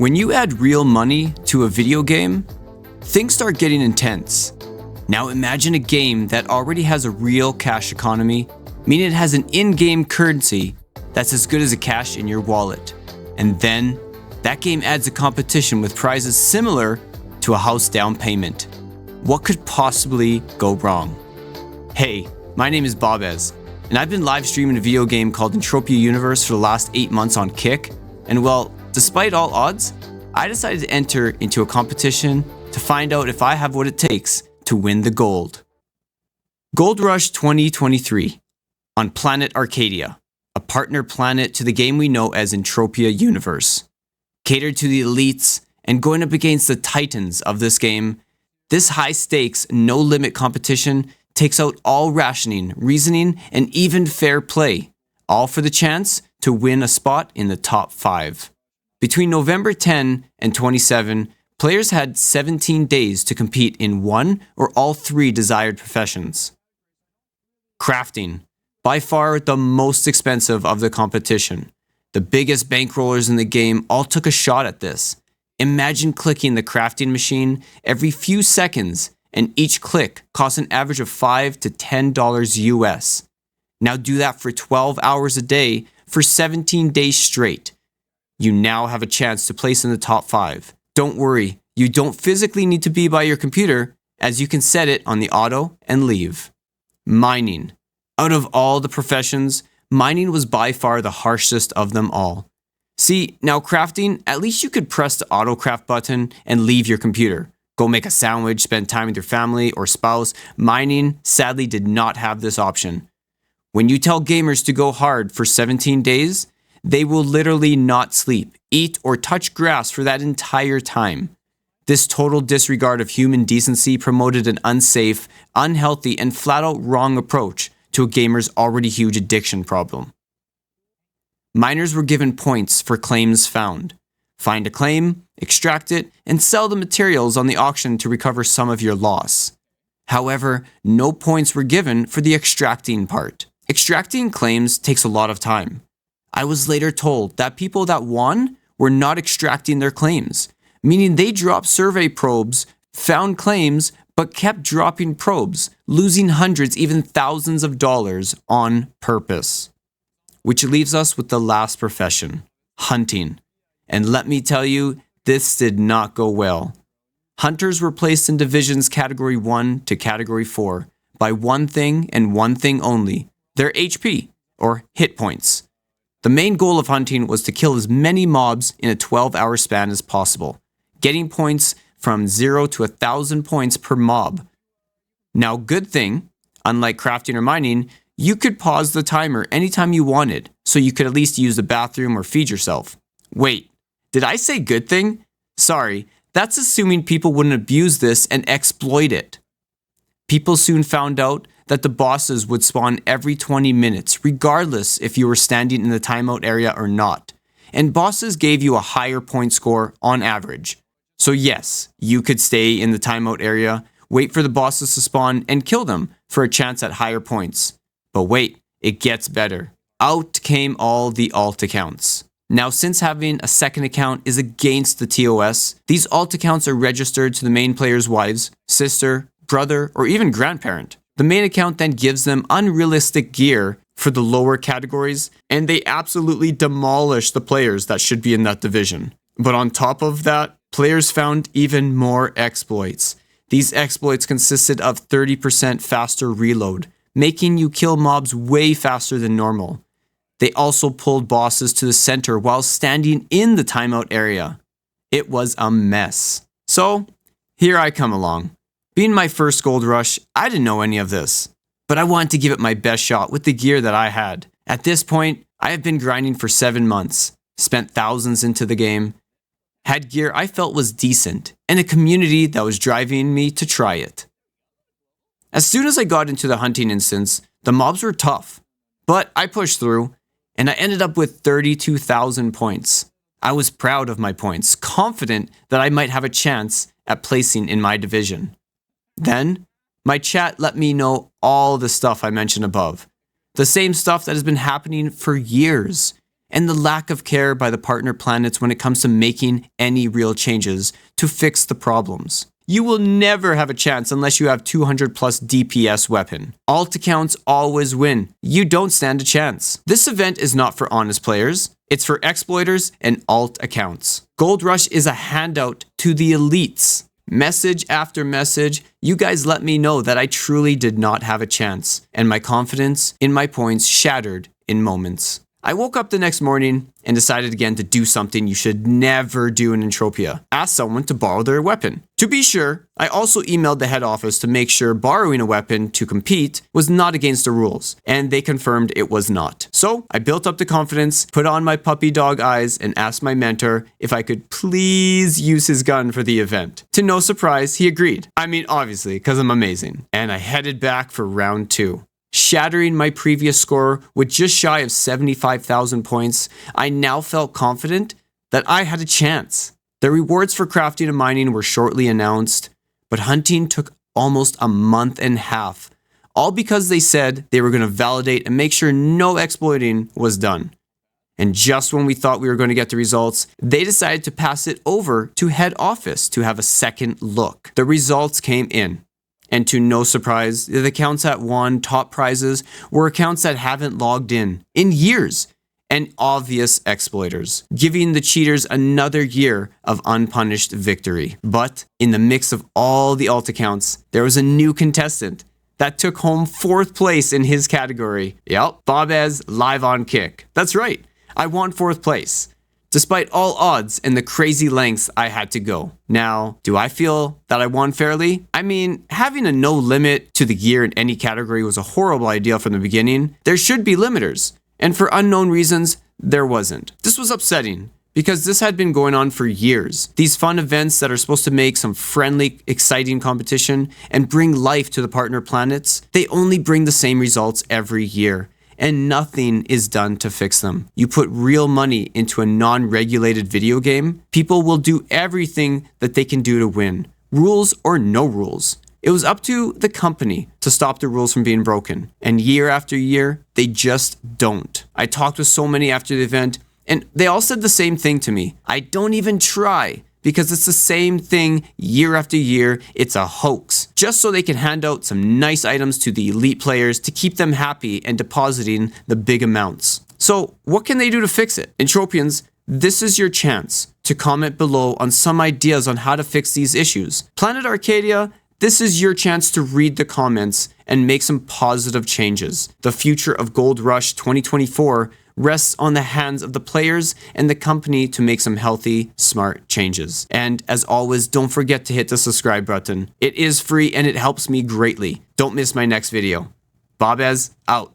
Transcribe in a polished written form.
When you add real money to a video game, things start getting intense. Now imagine a game that already has a real cash economy, meaning it has an in-game currency that's as good as a cash in your wallet. And then, that game adds a competition with prizes similar to a house down payment. What could possibly go wrong? Hey, my name is Bobez, and I've been live streaming a video game called Arkadia Universe for the last 8 months on Kick, and well, despite all odds, I decided to enter into a competition to find out if I have what it takes to win the gold. Gold Rush 2023 on planet Arkadia, a partner planet to the game we know as Arkadia Universe. Catered to the elites and going up against the titans of this game, this high-stakes, no-limit competition takes out all rationing, reasoning, and even fair play, all for the chance to win a spot in the top 5. Between November 10 and 27, players had 17 days to compete in one or all 3 desired professions. Crafting, by far the most expensive of the competition. The biggest bankrollers in the game all took a shot at this. Imagine clicking the crafting machine every few seconds, and each click costs an average of $5 to $10 US. Now do that for 12 hours a day for 17 days straight. You now have a chance to place in the top 5. Don't worry, you don't physically need to be by your computer, as you can set it on the auto and leave. Mining. Out of all the professions, mining was by far the harshest of them all. See, now crafting, at least you could press the auto craft button and leave your computer. Go make a sandwich, spend time with your family or spouse. Mining, sadly, did not have this option. When you tell gamers to go hard for 17 days, they will literally not sleep, eat, or touch grass for that entire time. This total disregard of human decency promoted an unsafe, unhealthy, and flat-out wrong approach to a gamer's already huge addiction problem. Miners were given points for claims found. Find a claim, extract it, and sell the materials on the auction to recover some of your loss. However, no points were given for the extracting part. Extracting claims takes a lot of time. I was later told that people that won were not extracting their claims, meaning they dropped survey probes, found claims, but kept dropping probes, losing hundreds, even thousands of dollars on purpose. Which leaves us with the last profession, hunting. And let me tell you, this did not go well. Hunters were placed in divisions Category 1 to Category 4 by one thing and one thing only, their HP, or hit points. The main goal of hunting was to kill as many mobs in a 12-hour span as possible, getting points from 0 to 1,000 points per mob. Now, good thing, unlike crafting or mining, you could pause the timer anytime you wanted, so you could at least use the bathroom or feed yourself. Wait, did I say good thing? Sorry, that's assuming people wouldn't abuse this and exploit it. People soon found out that the bosses would spawn every 20 minutes, regardless if you were standing in the timeout area or not. And bosses gave you a higher point score on average. So yes, you could stay in the timeout area, wait for the bosses to spawn, and kill them for a chance at higher points. But wait, it gets better. Out came all the alt accounts. Now, since having a second account is against the TOS, these alt accounts are registered to the main player's wives, sister, brother, or even grandparent. The main account then gives them unrealistic gear for the lower categories, and they absolutely demolish the players that should be in that division. But on top of that, players found even more exploits. These exploits consisted of 30% faster reload, making you kill mobs way faster than normal. They also pulled bosses to the center while standing in the timeout area. It was a mess. So, here I come along. Being my first gold rush, I didn't know any of this. But I wanted to give it my best shot with the gear that I had. At this point, I have been grinding for 7 months, spent thousands into the game, had gear I felt was decent, and a community that was driving me to try it. As soon as I got into the hunting instance, the mobs were tough, but I pushed through, and I ended up with 32,000 points. I was proud of my points, confident that I might have a chance at placing in my division. Then, my chat let me know all the stuff I mentioned above. The same stuff that has been happening for years. and the lack of care by the partner planets when it comes to making any real changes to fix the problems. You will never have a chance unless you have 200 plus DPS weapon. Alt accounts always win. You don't stand a chance. This event is not for honest players. It's for exploiters and alt accounts. Gold Rush is a handout to the elites. Message after message, you guys let me know that I truly did not have a chance, and my confidence in my points shattered in moments. I woke up the next morning and decided again to do something you should never do in Entropia. Ask someone to borrow their weapon. To be sure, I also emailed the head office to make sure borrowing a weapon to compete was not against the rules, and they confirmed it was not. So I built up the confidence, put on my puppy dog eyes, and asked my mentor if I could please use his gun for the event. To no surprise, he agreed. I mean, obviously, because I'm amazing. And I headed back for round 2. Shattering my previous score with just shy of 75,000 points, I now felt confident that I had a chance. The rewards for crafting and mining were shortly announced, but hunting took almost a month and a half, all because they said they were going to validate and make sure no exploiting was done. And just when we thought we were going to get the results, they decided to pass it over to head office to have a second look. The results came in. And to no surprise, the accounts that won top prizes were accounts that haven't logged in years and obvious exploiters, giving the cheaters another year of unpunished victory. But in the mix of all the alt accounts, there was a new contestant that took home 4th place in his category. Yep, Bobez live on kick. That's right, I won 4th place, despite all odds and the crazy lengths I had to go. Now, do I feel that I won fairly? I mean, having a no limit to the gear in any category was a horrible idea from the beginning. There should be limiters, and for unknown reasons, there wasn't. This was upsetting, because this had been going on for years. These fun events that are supposed to make some friendly, exciting competition and bring life to the partner planets, they only bring the same results every year. And nothing is done to fix them. You put real money into a non-regulated video game, people will do everything that they can do to win, rules or no rules. It was up to the company to stop the rules from being broken, and year after year, they just don't. I talked with so many after the event, and they all said the same thing to me. I don't even try, because it's the same thing year after year. It's a hoax, just so they can hand out some nice items to the elite players to keep them happy and depositing the big amounts. So what can they do to fix it? Entropians, this is your chance to comment below on some ideas on how to fix these issues. Planet Arkadia, this is your chance to read the comments and make some positive changes. The future of Gold Rush 2024 rests on the hands of the players and the company to make some healthy, smart changes. And as always, don't forget to hit the subscribe button. It is free and it helps me greatly. Don't miss my next video. Bobez out.